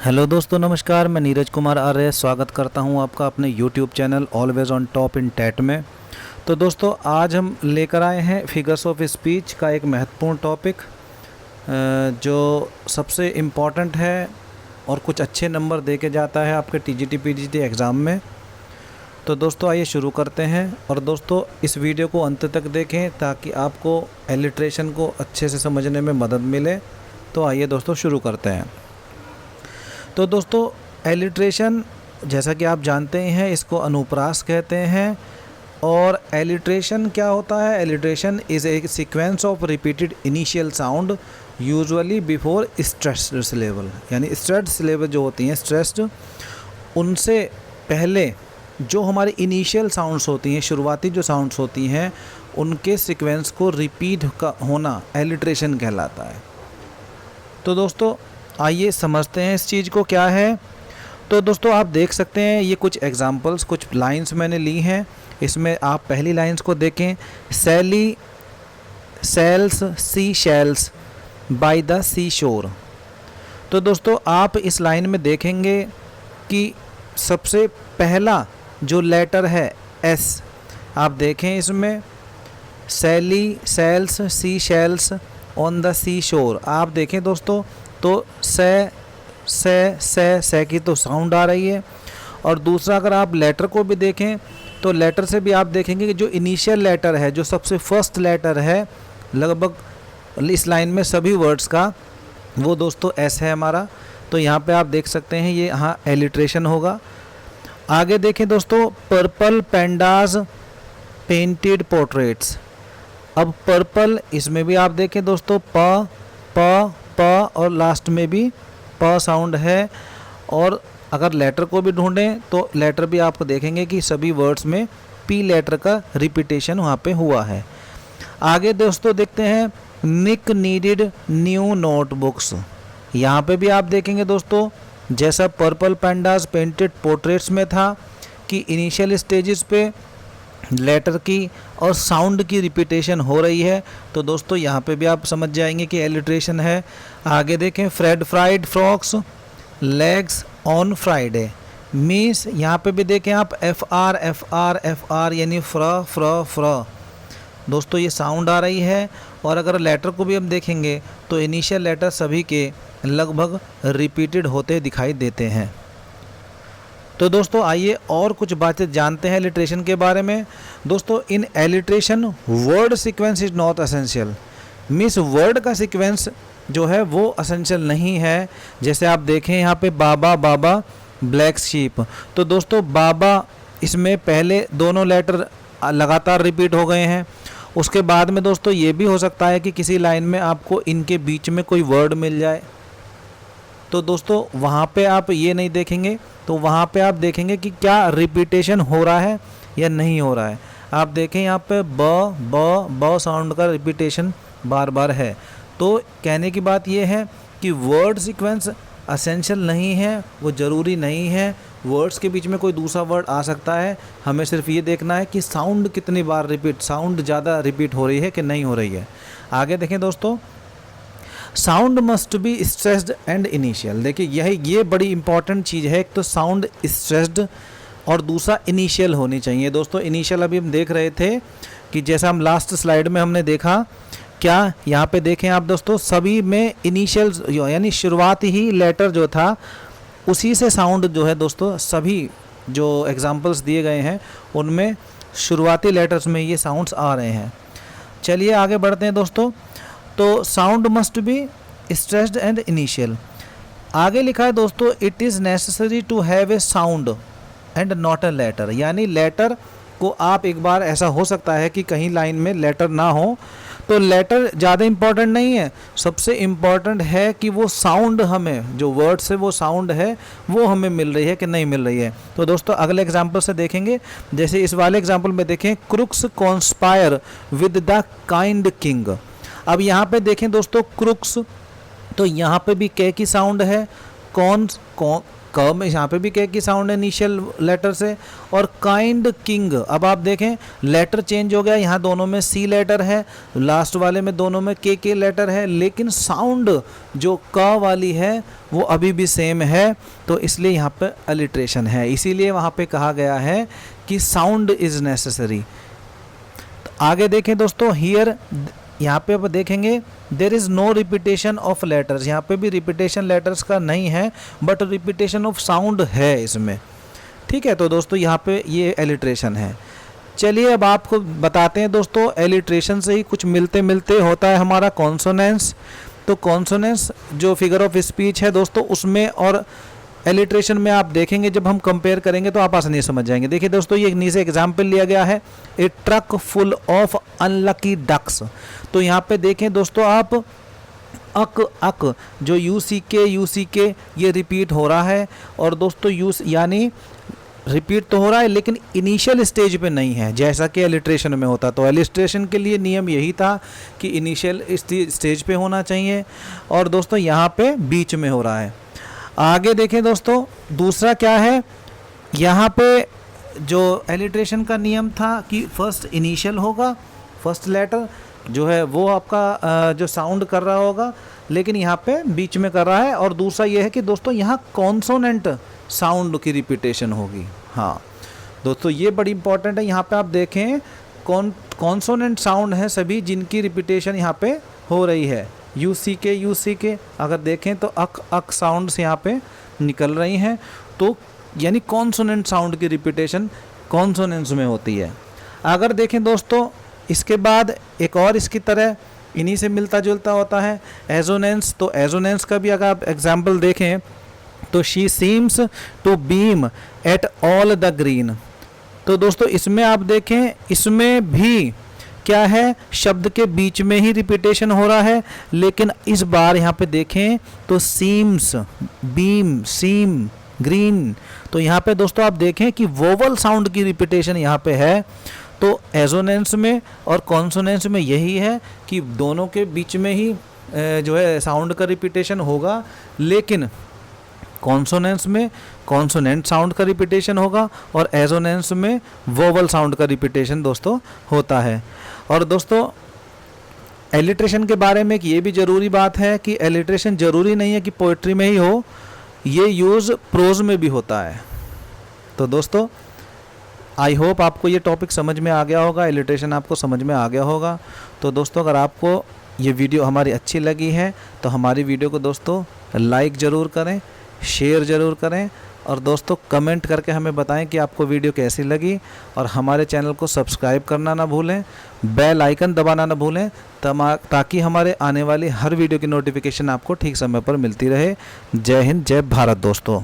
Hello दोस्तों, नमस्कार। मैं नीरज कुमार आर्य स्वागत करता हूं आपका अपने YouTube channel always on top in TET में। तो दोस्तों, आज हम लेकर आए हैं फिगर्स ऑफ स्पीच का एक महत्वपूर्ण टॉपिक जो सबसे इम्पॉर्टेंट है और कुछ अच्छे नंबर दे के जाता है आपके टीजीटी पीजीटी एग्ज़ाम में। तो दोस्तों, आइए शुरू करते हैं। और दोस्तों, इस वीडियो को अंत तक देखें ताकि आपको एलिट्रेशन को अच्छे से समझने में मदद मिले। तो आइए दोस्तों शुरू करते हैं। तो दोस्तों, एलिट्रेशन जैसा कि आप जानते ही हैं, इसको अनुप्रास कहते हैं। और एलिट्रेशन क्या होता है? Alliteration is a sequence of repeated initial sound usually before stressed syllable. यानी स्ट्रेस्ड सिलेबल जो होती हैं, स्ट्रेस्ड, उनसे पहले जो हमारी इनिशियल साउंड्स होती हैं, शुरुआती जो साउंड्स होती हैं, उनके सीक्वेंस को रिपीट का होना एलिट्रेशन कहलाता है। तो दोस्तों, आइए समझते हैं इस चीज़ को क्या है। तो दोस्तों, आप देख सकते हैं ये कुछ एग्जांपल्स, कुछ लाइंस मैंने ली हैं। इसमें आप पहली लाइंस को देखें, Sally sells sea shells by the sea shore. तो दोस्तों, आप इस लाइन में देखेंगे कि सबसे पहला जो लेटर है एस, आप देखें इसमें Sally sells sea shells on the sea shore. आप देखें दोस्तों, तो से की तो साउंड आ रही है। और दूसरा, अगर आप लेटर को भी देखें तो लेटर से भी आप देखेंगे कि जो इनिशियल लेटर है, जो सबसे फर्स्ट लेटर है लगभग इस लाइन में सभी वर्ड्स का, वो दोस्तों एस है हमारा। तो यहाँ पे आप देख सकते हैं ये यहाँ एलिट्रेशन होगा। आगे देखें दोस्तों, पर्पल पेंडाज पेंटेड पोर्ट्रेट्स। अब पर्पल, इसमें भी आप देखें दोस्तों प और लास्ट में भी प साउंड है। और अगर लेटर को भी ढूंढें तो लेटर भी आपको देखेंगे कि सभी वर्ड्स में पी लेटर का रिपीटेशन वहाँ पे हुआ है। आगे दोस्तों देखते हैं, निक नीडेड न्यू नोटबुक्स। यहाँ पे भी आप देखेंगे दोस्तों, जैसा पर्पल पेंडास पेंटेड पोर्ट्रेट्स में था कि इनिशियल स्टेजेस पे लेटर की और साउंड की रिपीटेशन हो रही है। तो दोस्तों, यहाँ पे भी आप समझ जाएंगे कि एलिट्रेशन है। आगे देखें, Fred fried frogs legs on Friday means, यहाँ पे भी देखें आप एफ आर यानी फ्र। दोस्तों, ये साउंड आ रही है। और अगर लेटर को भी हम देखेंगे तो इनिशियल लेटर सभी के लगभग रिपीटेड होते दिखाई देते हैं। तो दोस्तों, आइए और कुछ बातें जानते हैं एलिट्रेशन के बारे में। दोस्तों, in alliteration word sequence is not essential. Means word का सीक्वेंस जो है वो एसेंशियल नहीं है। जैसे आप देखें यहाँ पे बाबा बाबा ब्लैक शीप। तो दोस्तों, बाबा, इसमें पहले दोनों लेटर लगातार रिपीट हो गए हैं। उसके बाद में दोस्तों ये भी हो सकता है कि किसी लाइन में आपको इनके बीच में कोई वर्ड मिल जाए। तो दोस्तों, वहाँ पे आप ये नहीं देखेंगे, तो वहाँ पे आप देखेंगे कि क्या रिपीटेशन हो रहा है या नहीं हो रहा है। आप देखें यहाँ पे ब साउंड का रिपीटेशन बार बार है। तो कहने की बात ये है कि वर्ड सीक्वेंस एसेंशियल नहीं है, वो ज़रूरी नहीं है। वर्ड्स के बीच में कोई दूसरा वर्ड आ सकता है। हमें सिर्फ ये देखना है कि साउंड कितनी बार रिपीट, साउंड ज़्यादा रिपीट हो रही है कि नहीं हो रही है। आगे देखें दोस्तों, sound must be stressed and initial. देखिए, ये बड़ी इंपॉर्टेंट चीज़ है। एक तो साउंड स्ट्रेस्ड और दूसरा इनिशियल होनी चाहिए। दोस्तों, इनिशियल अभी हम देख रहे थे कि जैसा हम लास्ट स्लाइड में हमने देखा, क्या यहाँ पे देखें आप दोस्तों, सभी में इनिशियल यानी शुरुआती ही लेटर जो था उसी से साउंड जो है दोस्तों, सभी जो एग्जांपल्स दिए गए हैं उनमें शुरुआती लेटर्स में ये साउंड्स आ रहे हैं। चलिए आगे बढ़ते हैं दोस्तों। तो sound must be stressed and initial. आगे लिखा है दोस्तों, it is necessary to have a sound and not a letter. यानी लेटर को आप एक बार, ऐसा हो सकता है कि कहीं लाइन में लेटर ना हो, तो लेटर ज़्यादा इम्पॉर्टेंट नहीं है। सबसे इम्पॉर्टेंट है कि वो साउंड, हमें जो वर्ड से वो साउंड है वो हमें मिल रही है कि नहीं मिल रही है। तो दोस्तों, अगले एग्जाम्पल से देखेंगे। जैसे इस वाले एग्जाम्पल में देखें, crooks conspire with the kind king. अब यहाँ पे देखें दोस्तों, क्रुक्स, तो यहाँ पे भी के की साउंड है क में यहाँ पे भी के की साउंड है इनिशियल लेटर से। और काइंड किंग, अब आप देखें लेटर चेंज हो गया, यहाँ दोनों में सी लेटर है, लास्ट वाले में दोनों में के लेटर है, लेकिन साउंड जो क वाली है वो अभी भी सेम है, तो इसलिए यहाँ पे अलिट्रेशन है, इसीलिए वहाँ पे कहा गया है कि साउंड इज़ नेसेसरी। तो आगे देखें दोस्तों, हियर यहाँ पे अब देखेंगे there is no repetition of letters, यहाँ पे भी रिपीटेशन लेटर्स का नहीं है, बट रिपीटेशन ऑफ साउंड है इसमें। ठीक है, तो दोस्तों यहाँ पे ये एलिट्रेशन है। चलिए अब आपको बताते हैं दोस्तों, एलिट्रेशन से ही कुछ मिलते मिलते होता है हमारा कॉन्सोनेंस। तो कॉन्सोनेंस जो फिगर ऑफ स्पीच है दोस्तों, उसमें और एलिट्रेशन में आप देखेंगे जब हम कंपेयर करेंगे तो आप आसानी से समझ जाएंगे। देखिए दोस्तों, ये नीचे एग्जाम्पल लिया गया है, a truck full of unlucky ducks. तो यहाँ पे देखें दोस्तों आप, अक जो यू सी के ये रिपीट हो रहा है, और दोस्तों यानी रिपीट तो हो रहा है लेकिन इनिशियल स्टेज पे नहीं है जैसा कि एलिट्रेशन में होता। तो एलिट्रेशन के लिए नियम यही था कि इनिशियल स्टेज पे होना चाहिए, और दोस्तों यहाँ पे बीच में हो रहा है। आगे देखें दोस्तों, दूसरा क्या है, यहाँ पे जो एलिट्रेशन का नियम था कि फर्स्ट इनिशियल होगा, फर्स्ट लेटर जो है वो आपका जो साउंड कर रहा होगा, लेकिन यहाँ पे बीच में कर रहा है। और दूसरा ये है कि दोस्तों यहाँ कॉन्सोनेंट साउंड की रिपीटेशन होगी। हाँ दोस्तों, ये बड़ी इंपॉर्टेंट है। यहाँ पे आप देखें कॉन्सोनेंट साउंड है सभी जिनकी रिपीटेशन यहाँ पे हो रही है। यू सी के अगर देखें तो अक साउंड्स यहाँ पे निकल रही हैं, तो यानी कॉन्सोनेंट साउंड की रिपीटेशन कॉन्सोनेंट्स में होती है। अगर देखें दोस्तों, इसके बाद एक और इसकी तरह इन्हीं से मिलता जुलता होता है एजोनेंस। तो एजोनेंस का भी अगर आप एग्जाम्पल देखें तो she seems to beam at all the green. तो दोस्तों इसमें आप देखें, इसमें भी क्या है, शब्द के बीच में ही रिपीटेशन हो रहा है, लेकिन इस बार यहाँ पे देखें तो सीम्स, बीम, सीम, ग्रीन। तो यहाँ पे दोस्तों आप देखें कि वोवल साउंड की रिपीटेशन यहाँ पे है। तो एजोनेंस में और कॉन्सोनेंस में यही है कि दोनों के बीच में ही जो है साउंड का रिपीटेशन होगा, लेकिन कॉन्सोनेंस में कॉन्सोनेंट साउंड का रिपीटेशन होगा और एजोनेंस में वोवल साउंड का रिपीटेशन दोस्तों होता है। और दोस्तों एलिट्रेशन के बारे में एक ये भी ज़रूरी बात है कि एलिट्रेशन ज़रूरी नहीं है कि पोइट्री में ही हो, ये यूज़ प्रोज में भी होता है। तो दोस्तों आई होप आपको ये टॉपिक समझ में आ गया होगा, एलिट्रेशन आपको समझ में आ गया होगा। तो दोस्तों अगर आपको ये वीडियो हमारी अच्छी लगी है तो हमारी वीडियो को दोस्तों लाइक ज़रूर करें, शेयर ज़रूर करें, और दोस्तों कमेंट करके हमें बताएं कि आपको वीडियो कैसी लगी। और हमारे चैनल को सब्सक्राइब करना ना भूलें, बेल आइकन दबाना ना भूलें, ताकि हमारे आने वाली हर वीडियो की नोटिफिकेशन आपको ठीक समय पर मिलती रहे। जय हिंद, जय भारत दोस्तों।